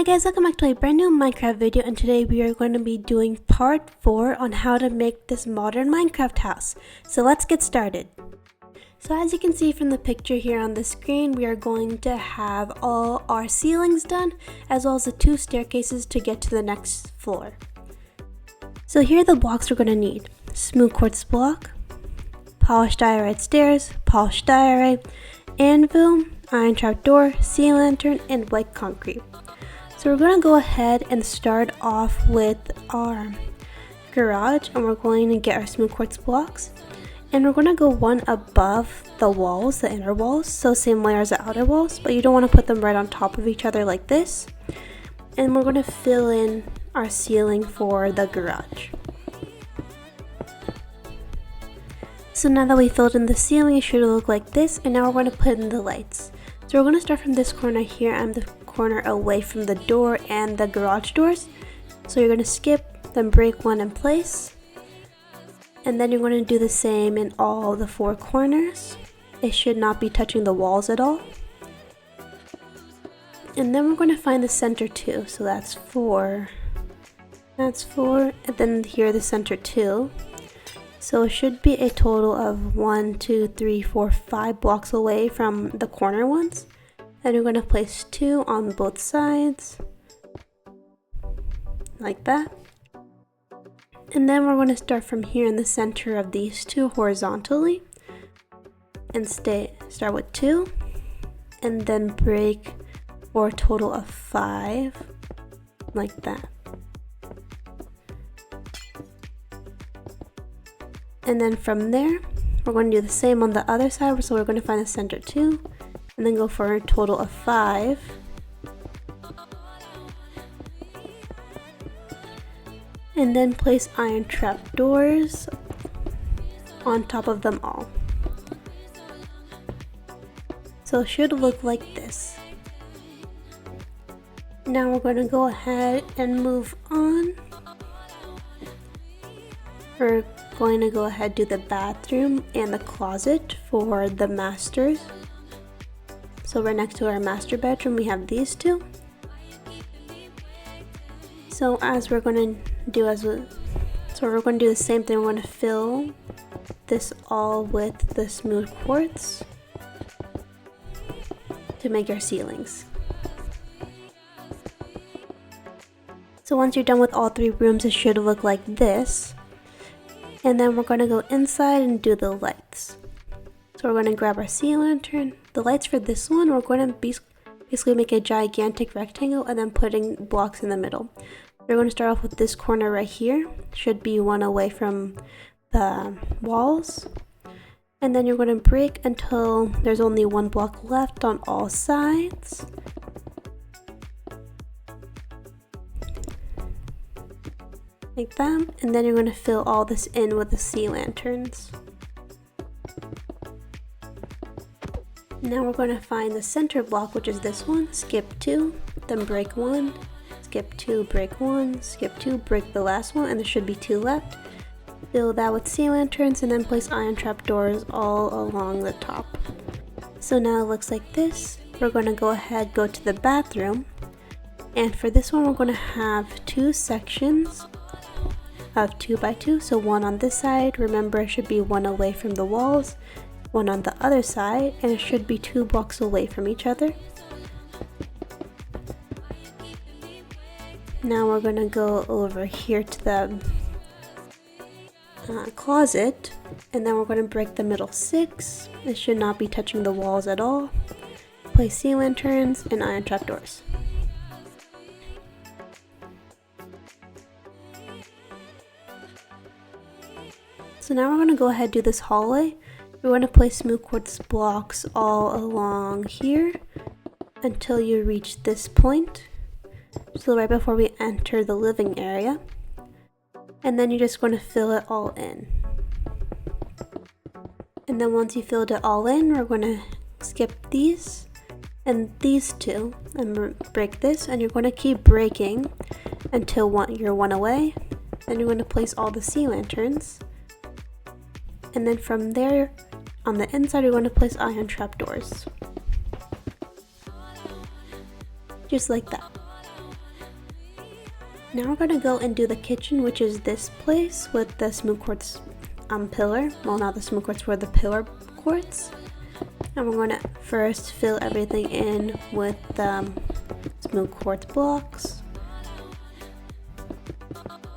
Hi guys, welcome back to a brand new Minecraft video, and today we are going to be doing part 4 on how to make this modern Minecraft house. So let's get started. So as you can see from the picture here on the screen, we are going to have all our ceilings done, as well as the 2 staircases to get to the next floor. So here are the blocks we're going to need. Smooth quartz block, polished diorite stairs, polished diorite, anvil, iron trapdoor, sea lantern, and white concrete. So we're going to go ahead and start off with our garage, and we're going to get our smooth quartz blocks, and we're going to go one above the walls, the inner walls, so same layer as the outer walls, but you don't want to put them right on top of each other like this. And we're going to fill in our ceiling for the garage. So now that we filled in the ceiling, it should look like this, and now we're going to put in the lights. So we're going to start from this corner here. I'm the corner away from the door and the garage doors. So you're going to skip, then break one in place. And then you're going to do the same in all the 4 corners. It should not be touching the walls at all. And then we're going to find the center 2. So that's 4. That's 4. And then here the center 2. So it should be a total of 1, 2, 3, 4, 5 blocks away from the corner ones. Then you're going to place 2 on both sides, like that. And then we're going to start from here in the center of these 2 horizontally, and start with 2, and then break for a total of 5, like that. And then from there, we're going to do the same on the other side. So we're going to find the center 2, and then go for a total of 5. And then place iron trapdoors on top of them all. So it should look like this. Now we're going to go ahead and move on. We're going to go ahead and do the bathroom and the closet for the masters. So right next to our master bedroom, we have these 2. So we're going to do the same thing. We're going to fill this all with the smooth quartz to make our ceilings. So once you're done with all 3 rooms, it should look like this. And then we're going to go inside and do the lights. So we're going to grab our sea lantern. The lights for this one, we're going to basically make a gigantic rectangle and then putting blocks in the middle. We're going to start off with this corner right here. Should be 1 away from the walls. And then you're going to break until there's only 1 block left on all sides. Like that. And then you're going to fill all this in with the sea lanterns. Now we're going to find the center block, which is this one. Skip 2, then break 1. Skip 2, break 1, skip 2, break the last one, and there should be 2 left. Fill that with sea lanterns, and then place iron trapdoors all along the top. So now it looks like this. We're going to go ahead, go to the bathroom, and for this one we're going to have 2 sections of 2 by 2. So 1 on this side, remember it should be 1 away from the walls, 1 on the other side, and it should be 2 blocks away from each other. Now we're going to go over here to the closet, and then we're going to break the middle 6. It should not be touching the walls at all. Place sea lanterns and iron trapdoors. So now we're going to go ahead and do this hallway. We're going to place smooth quartz blocks all along here until you reach this point. So right before we enter the living area. And then you're just going to fill it all in. And then once you filled it all in, we're going to skip these and these 2 and break this. And you're going to keep breaking until you're 1 away. Then you're going to place all the sea lanterns. And then from there, on the inside, you're going to place iron trapdoors. Just like that. Now we're going to go and do the kitchen, which is this place with the smooth quartz pillar. Well, not the smooth quartz, for the pillar quartz. And we're going to first fill everything in with smooth quartz blocks.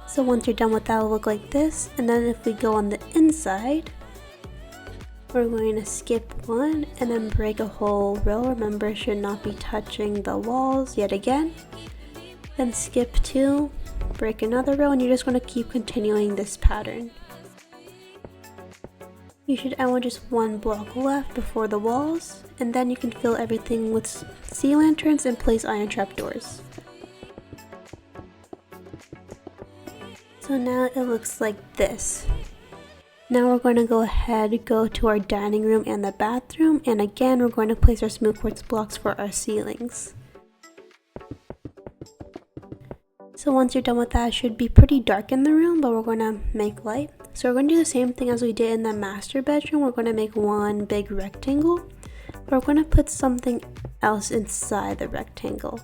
So once you're done with that, it'll look like this. And then if we go on the inside, we're going to skip one and then break a whole row. Remember, it should not be touching the walls yet again. Then skip two, break another row, and you're just going to keep continuing this pattern. You should end with just one block left before the walls, and then you can fill everything with sea lanterns and place iron trap doors. So now it looks like this. Now we're going to go ahead, go to our dining room and the bathroom, and again we're going to place our smooth quartz blocks for our ceilings. So once you're done with that, it should be pretty dark in the room, but we're going to make light. So we're going to do the same thing as we did in the master bedroom. We're going to make one big rectangle, but we're going to put something else inside the rectangle.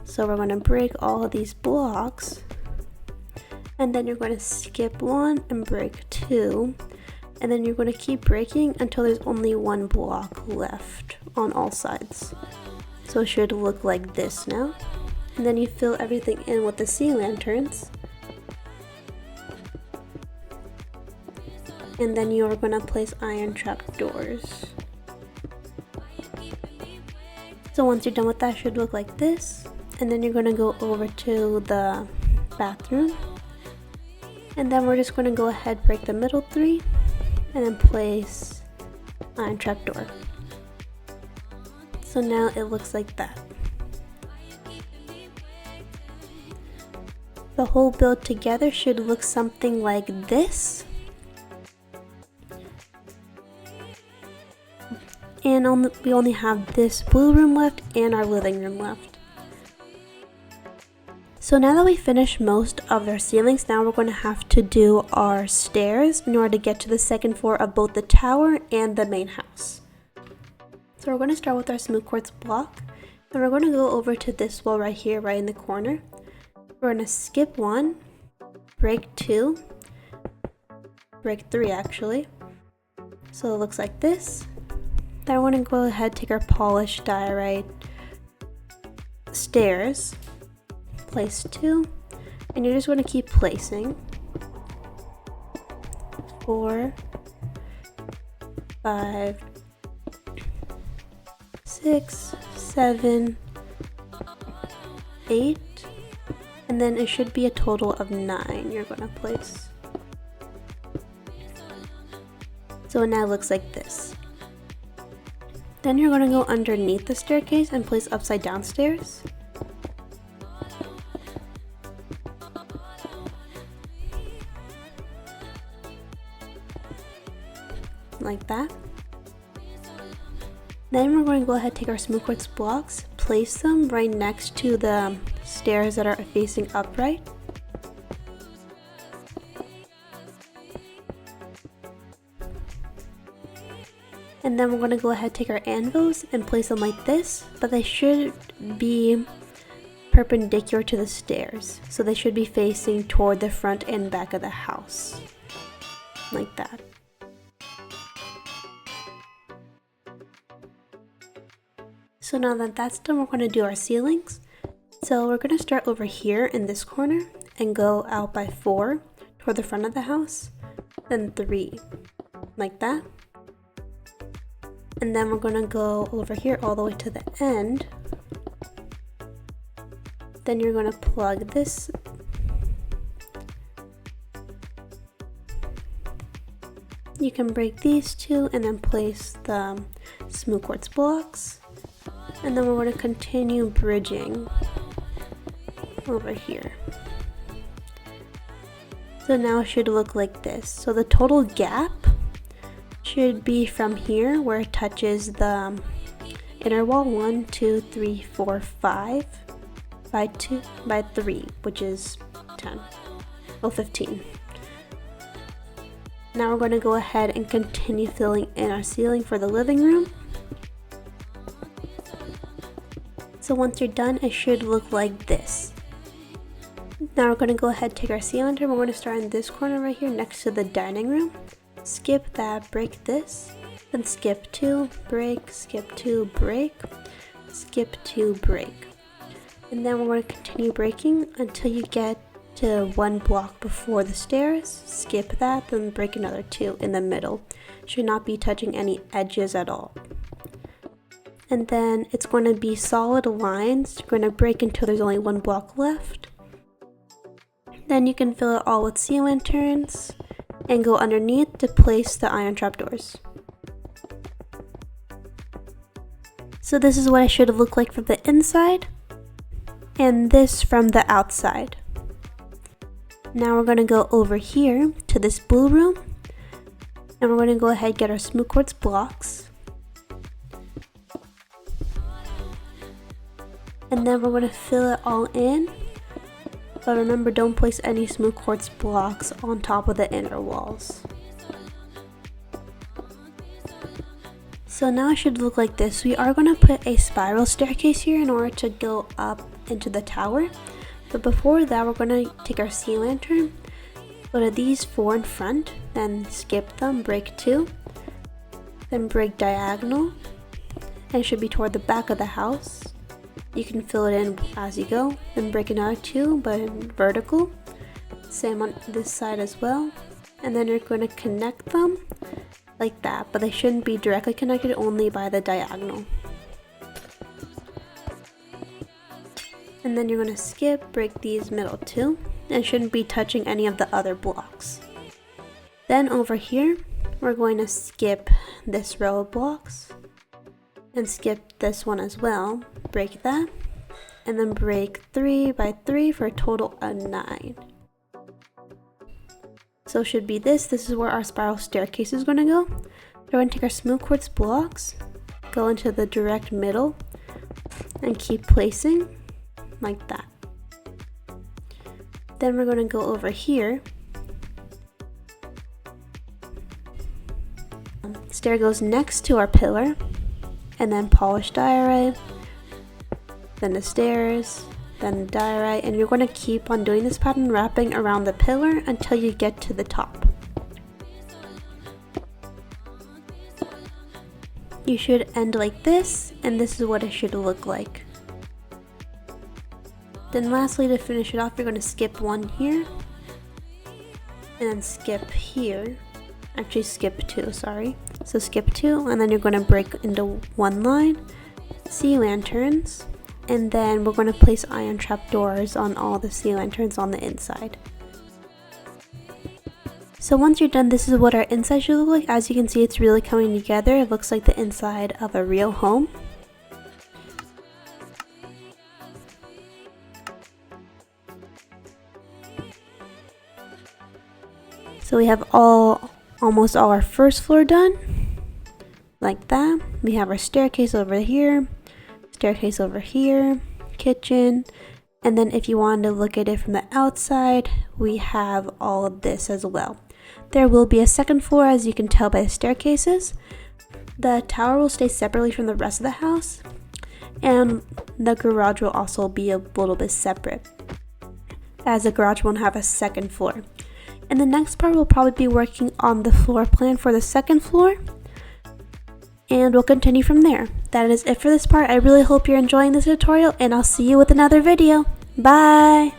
So we're going to break all of these blocks, and then you're going to skip one and break two, and then you're going to keep breaking until there's only one block left on all sides. So it should look like this now. And then you fill everything in with the sea lanterns. And then you are going to place iron trap doors. So once you're done with that, it should look like this. And then you're going to go over to the bathroom. And then we're just going to go ahead, break the middle three, and then place iron trap door. So now it looks like that. The whole build together should look something like this. And we only have this blue room left and our living room left. So now that we finished most of our ceilings, now we're going to have to do our stairs in order to get to the second floor of both the tower and the main house. So we're going to start with our smooth quartz block, and we're going to go over to this wall right here, right in the corner. We're going to skip one, break two, break three actually. So it looks like this. Then we're going to go ahead, take our polished diorite stairs, place two, and you're just going to keep placing 4, 5, 6, 7, 8, and then it should be a total of 9 you're going to place. So now it looks like this. Then you're going to go underneath the staircase and place upside down stairs. Like that. Then we're going to go ahead, take our smooth quartz blocks, place them right next to the stairs that are facing upright. And then we're going to go ahead, take our anvils and place them like this, but they should be perpendicular to the stairs. So they should be facing toward the front and back of the house. Like that. So now that that's done, we're going to do our ceilings. So we're going to start over here in this corner and go out by 4 toward the front of the house, then 3, like that. And then we're going to go over here all the way to the end. Then you're going to plug this. You can break these two and then place the smooth quartz blocks. And then we're going to continue bridging over here. So now it should look like this. So the total gap should be from here where it touches the inner wall 1, 2, 3, 4, 5 by 3, which is 10. Well, 15. Now we're going to go ahead and continue filling in our ceiling for the living room. So once you're done, it should look like this. Now we're going to go ahead and take our sea lantern. We're going to start in this corner right here next to the dining room. Skip that, break this, then skip 2, break, skip 2, break, skip 2, break. And then we're going to continue breaking until you get to 1 block before the stairs. Skip that, then break another 2 in the middle. Should not be touching any edges at all. And then it's going to be solid lines. You're going to break until there's only 1 block left. Then you can fill it all with sea lanterns and go underneath to place the iron trapdoors. So this is what it should have looked like from the inside, and this from the outside. Now we're going to go over here to this blue room, and we're going to go ahead and get our smooth quartz blocks. And then we're going to fill it all in. But remember, don't place any smooth quartz blocks on top of the inner walls. So now it should look like this. We are going to put a spiral staircase here in order to go up into the tower. But before that, we're going to take our sea lantern, go to these 4 in front, then skip them, break 2, then break diagonal, and it should be toward the back of the house. You can fill it in as you go, then break another 2 but in vertical. Same on this side as well. And then you're going to connect them like that, but they shouldn't be directly connected, only by the diagonal. And then you're going to skip, break these middle 2, and shouldn't be touching any of the other blocks. Then over here, we're going to skip this row of blocks and skip this one as well, break that, and then break 3 by 3 for a total of 9. So it should be this is where our spiral staircase is going to go. We're going to take our smooth quartz blocks, go into the direct middle, and keep placing like that. Then we're going to go over here. Stair goes next to our pillar, and then polished diorite, then the stairs, then the diorite, and you're going to keep on doing this pattern, wrapping around the pillar until you get to the top. You should end like this, and this is what it should look like. Then lastly, to finish it off, you're going to skip 1 here, and then skip here. Actually skip 2, sorry. So skip 2, and then you're going to break into 1 line, sea lanterns, and then we're going to place iron trapdoors on all the sea lanterns on the inside. So once you're done, this is what our inside should look like. As you can see, it's really coming together. It looks like the inside of a real home. So we have almost all our first floor done, like that. We have our staircase over here, staircase over here, kitchen, and then if you wanted to look at it from the outside, we have all of this as well. There will be a second floor, as you can tell by the staircases. The tower will stay separately from the rest of the house, and the garage will also be a little bit separate, as the garage won't have a second floor. And the next part, we'll probably be working on the floor plan for the second floor, and we'll continue from there. That is it for this part. I really hope you're enjoying this tutorial, and I'll see you with another video. Bye!